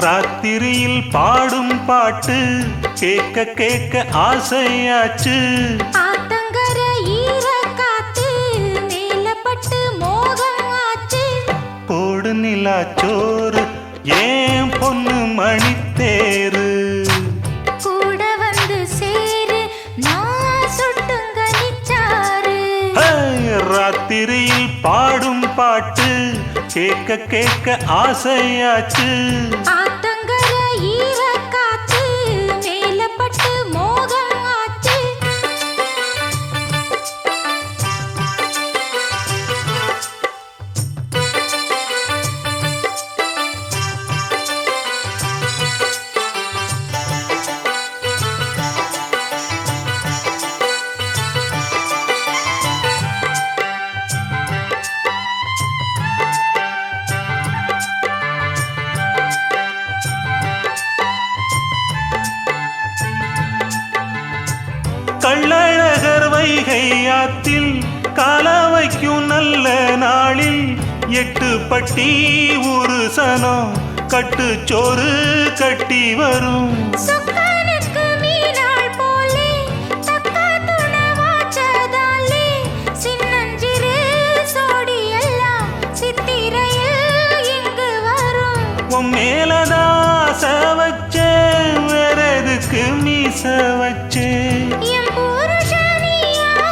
ராத்திரியில் பாடும் பாட்டு கேட்க கேட்க ஆசையாச்சு. ஆத்தங்கர ஈர காத்து மேலப்பட்டு மோகம் ஆச்சு. போடு நிலா சோறு ஏன் பொண்ணு மணித்தேரு கூட வந்து சேரு நான் சுட்டுங்க நிச்சாரு. ராத்திரியில் பாடும் பாட்டு கேட்க கேட்க ஆசையாச்சு. ஆத்தங்கர ஈர காத்து மேலப்பட்டு மோகம் ஆச்சு. கள்ளழகர் வைகை ஆத்தில் கால வைக்கும் நல்ல நாளில் 8 பட்டி ஒரு சனம் கட்டுச்சோறு கட்டி வரும். சொக்கனுக்கு மீனாள் போலே தக்கா துணவாச்சதாலே சின்னஞ்சிறு சோடி எல்லாம் சித்திரையில் இங்கு வரும். உன் மேலதாச வச்சேன் வேற எதுக்கு மீச வச்சேன். என் புருஷனியாகத்தான்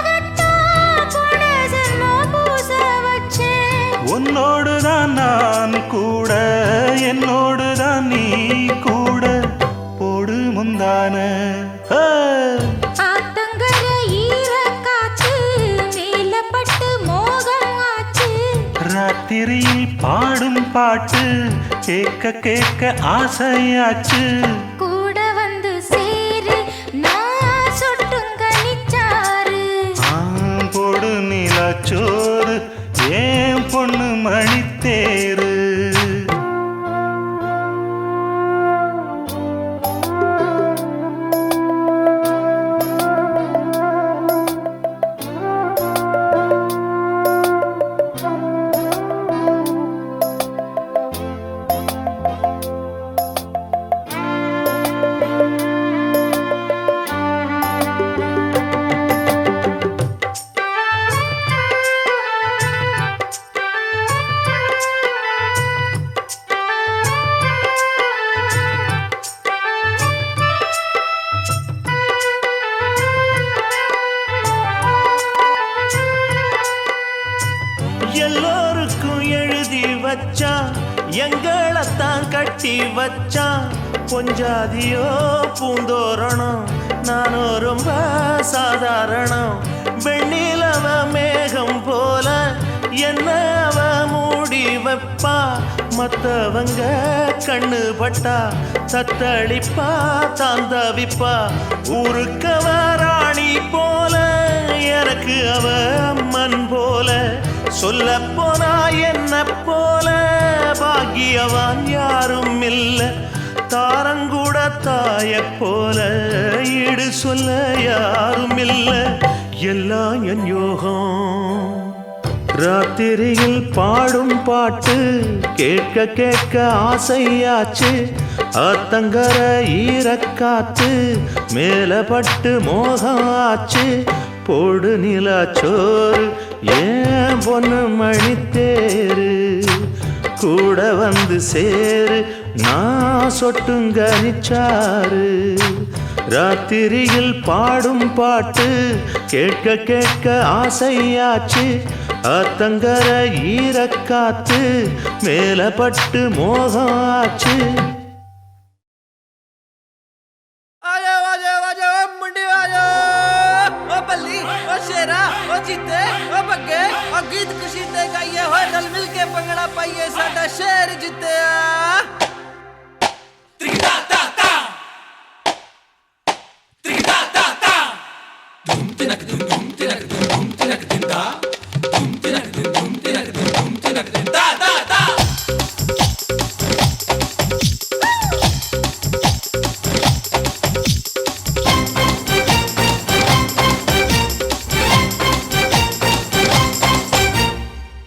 போன ஜென்மம் பூச வச்சேன். உன்னோடுதான் நான் கூட என்னோடுதான் நீ கூட போடு முந்தான. ஆத்தங்கர ஈர காத்து மேலப்பட்டு மோகம் ஆச்சு. ராத்திரியில் பாடும் பாட்டு கேட்க கேட்க ஆசையாச்சு. கூட வந்து சேரு நான் சுட்டுங்க நிச்சாரு. போடு நிலாச்சோறு ஏன் பொண்ணு மணித்தேரு. எல்லோருக்கும் எழுதி வச்சான் எங்களைத்தான் கட்டி வச்சான். பொஞ்சாதியோ பூந்தோரணம் நானோ ரொம்ப சாதாரணம். வெண்ணிலவ மேகம் போல என்ன அவ மூடி வைப்பா. மத்தவங்க கண்ணு பட்டா தத்தளிப்பா தாந்தவிப்பா. ஊருக்கவ ராணி போல எனக்கு அவ அம்மன் போல. சொல்ல போனா என்ன போல பாக்கியவான் யாரும் இல்ல. தாரங்கூட தாய போல ஈடு சொல்ல யாரும் இல்ல. எல்லாம் என் யோகம். ராத்திரியில் பாடும் பாட்டு கேட்க கேட்க ஆசையாச்சு. ஆத்தங்கர ஈரக்காத்து மேலப்பட்டு மோகம் ஆச்சு. போடு நிலாச்சோறு ஏன் பொண்ணு மணித்தேரு கூட வந்து சேரு நான் சொட்டுங்க நிச்சாரு. ராத்திரியில் பாடும் பாட்டு கேட்க கேட்க ஆசையாச்சு. ஆத்தங்கர ஈரக்காத்து மேலப்பட்டு மோகம் ஆச்சு. गीत खुशी ते गाइए हो रल मिल के पंगड़ा पाइए साडा शहर जितया.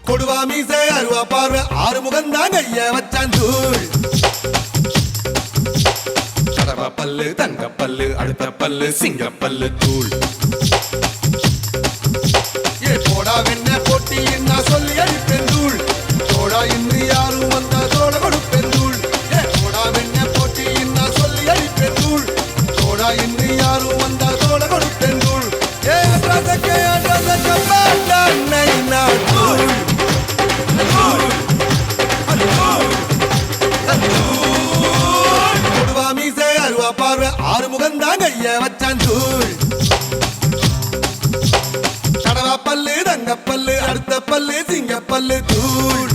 கொடுவா மீசை அருவா பார்வை ஆறு முகந்தான் கைய வச்சான் தூள். பல்லு தங்க பல்லு அடுத்த பல்லு சிங்கப்பல்லு தூள் ஏ போடா வெண்ண போட்டி என்ன சொல்லி அடிப்பேன் தூள் தோடா இன்று யாரும் வந்தா தோட கொடுப்பேன் தூள் ஏ போடா வெண்ண போட்டி என்ன சொல்லி அடிப்பேன் தூள் தோடா இன்று யாரும் வந்தா தோட கொடுப்பேன் தூள் ஏ அட்ரஸக்கே பாட்டா நைனா தூள் கொடுவா மீசை அருவா பார்வை ஆறு முகந்தான் கைய வச்சான் தூள் கடவா பல்லு தங்க பல்லு அடுத்த பல்லு சிங்கப்பல்லு தூள்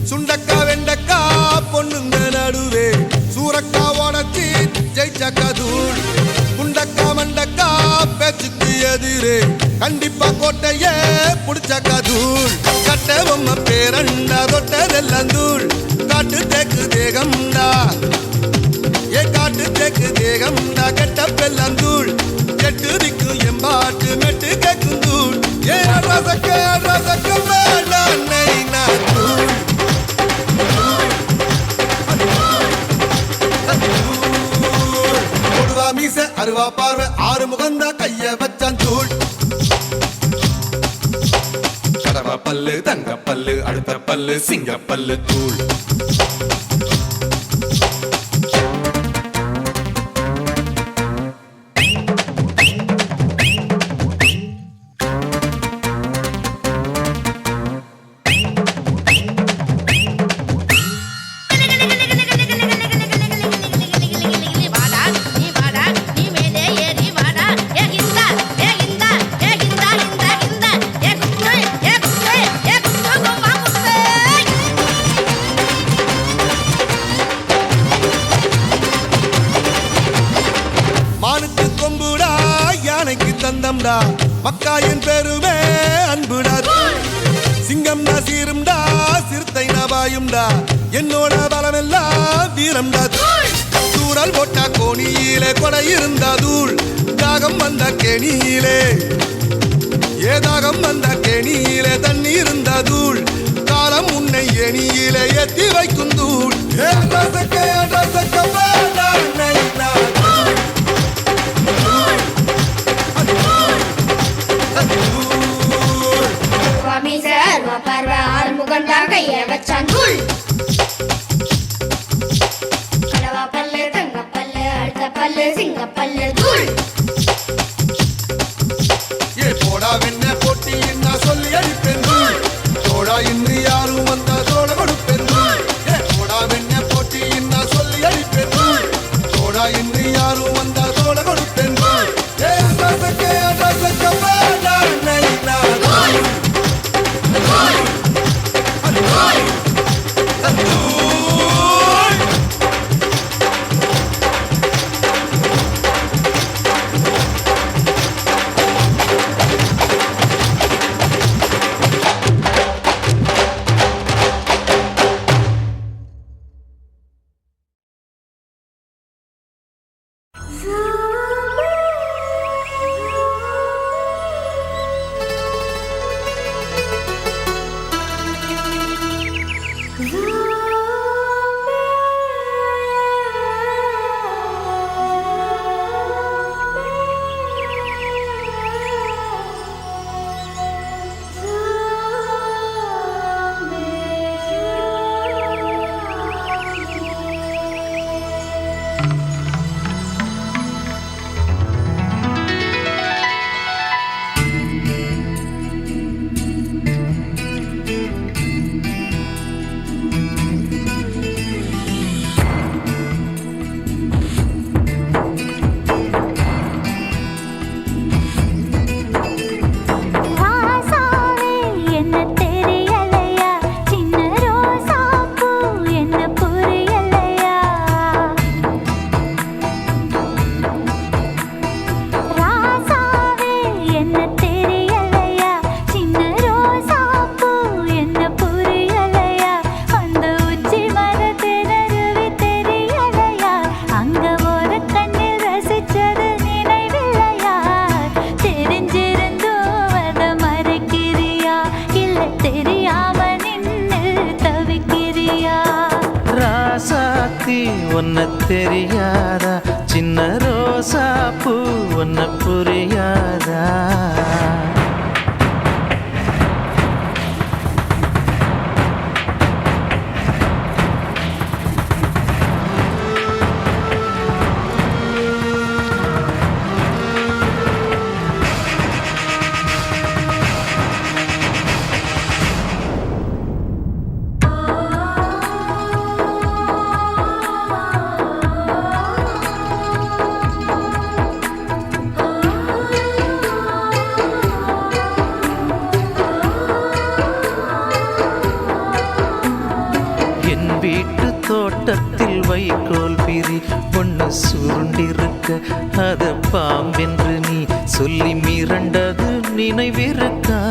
சுண்டக்கா வெண்டக்கா பொண்ணுங்க நடுவே சூரக்கா உடச்சி ஜெயிச்சக்கா தூள் குண்டக்கா மண்டக்கா பேச்சுக்கு எதிரே கண்டிப்பா கோட்டைய புடிச்சக்கா தூள் கட்ட பொம்மை பேரண்டா தொட்டதெல்லாம் தூள் காட்டு தேக்கு தேகம்டா ஏ காட்டு தேக்கு தேகம்டா கெட்ட பெல்லாம் தூள் கெட்டு திக்கும் எம்பாட்டு மெட்டு கேக்கும் தூள் ஏ ரசக்க வேண்டாம் நைனா தூள் கொடுவா மீச அருவா பார்வை ஆறு முகந்தா கைய வச்சான் தூள் கடவா பல்லு தங்க பல்லு அடுத்த பல்லு சிங்கப்பல்லு தூள் மானுக்கு கொம்புடா யானைக்கு தந்தம்டா மக்காயின் பெருமே அன்புடா சிங்கம்டா சீரும்டா சிறுத்தை நபாயும்டா என்னோட பலமெல்லாம் வீரம்டா தூரல் போட்டா கோணியிலே கொடை இருந்தா தூள் தாகம் வந்த கேணியிலே ஏதாகம் வந்த கேணியிலே தண்ணி இருந்தா தூள் காலம் உன்னை எணியிலே ஏத்தி வைக்கும் தூள் கைய வச்சான் தூள் கடவா பல்லு தங்க பல்லு அடுத்த பல்லு சிங்கப்பல்லு தூள் ஏ போடா வெண்ண போட்டி என்ன சொல்லி அடிப்பேன் தூள் தோடா இன்று யாரும் வந்தா தோட கொடுப்பேன் தூள் ஏ போடா வெண்ண போட்டி என்ன சொல்லி அடிப்பேன் தூள் தோடா இன்று யாரும் வந்தா தோட கொடுப்பேன் தூள் ஏ ரசக்க வேண்டாம் நைனா தூள் ஒன்ன தெரியாதா சின்ன ரோசா பூ ஒன்ன புரியாதா வீட்டு தோட்டத்தில் வைக்கோல் பிரி ஒன்று சுருண்டிருக்க அத பாம்பென்று நீ சொல்லி மிரண்டது நினைவிருக்கா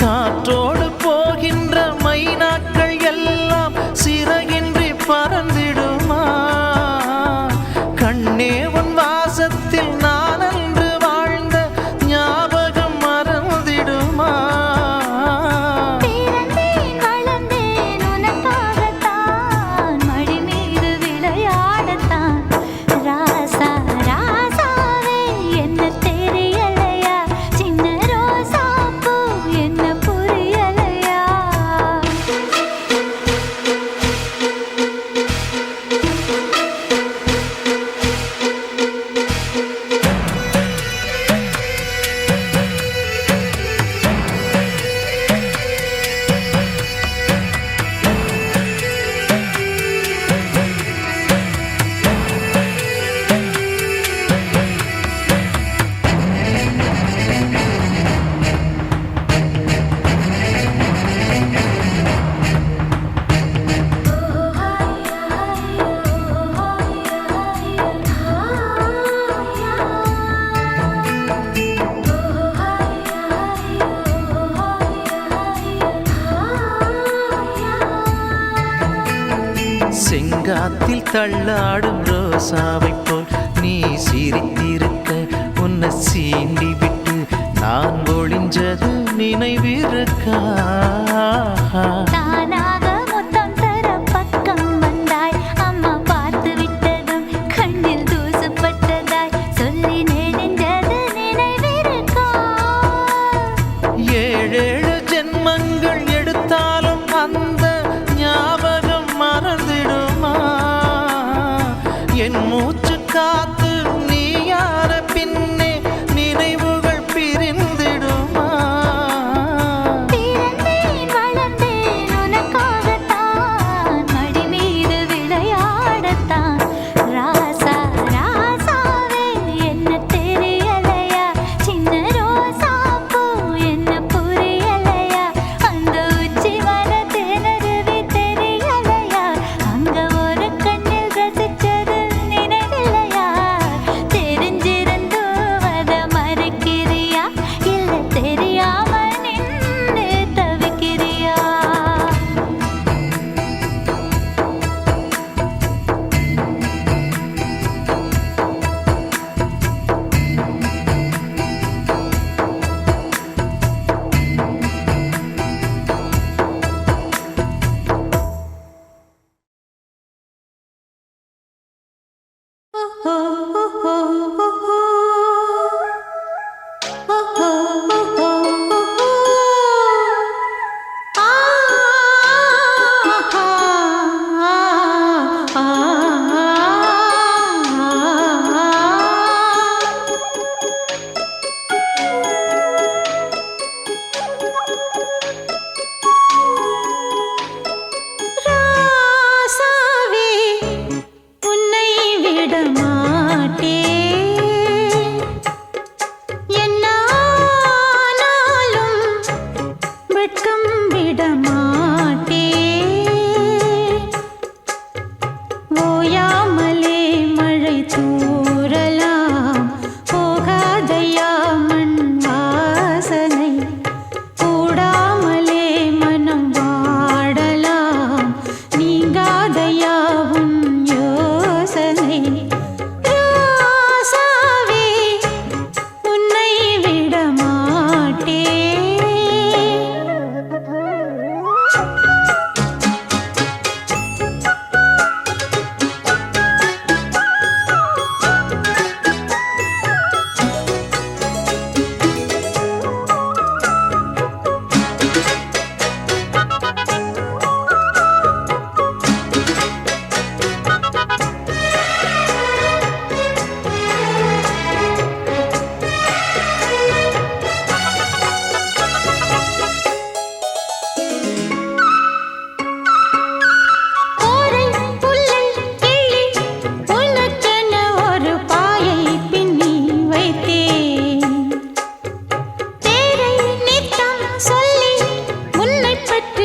காற்றோடு போகின்ற மைனாக்கள் எல்லாம் சிறகின்றி பறந்திடுமா கண்ணே உன் வாசத்தில் நான் அன்று வாழ்ந்த ஞாபகம் மறந்திடுமா செங்காத்தில் தள்ளாடும் ரோசாவை போல் நீ சிரித்திருக்க உன்னை சீண்டி விட்டு நான் ஒளிஞ்சது நினைவிருக்கா ஏழேழு ஜென்மங்கள் எடுத்தாலும் அந்த ஞாபகம் மறந்திடுமா என் மூச்சு காத்து நீ யார பின்னே நினைவுகள் பிரிந்திடுமா வளர்ந்தேன்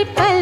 சிரிப்பை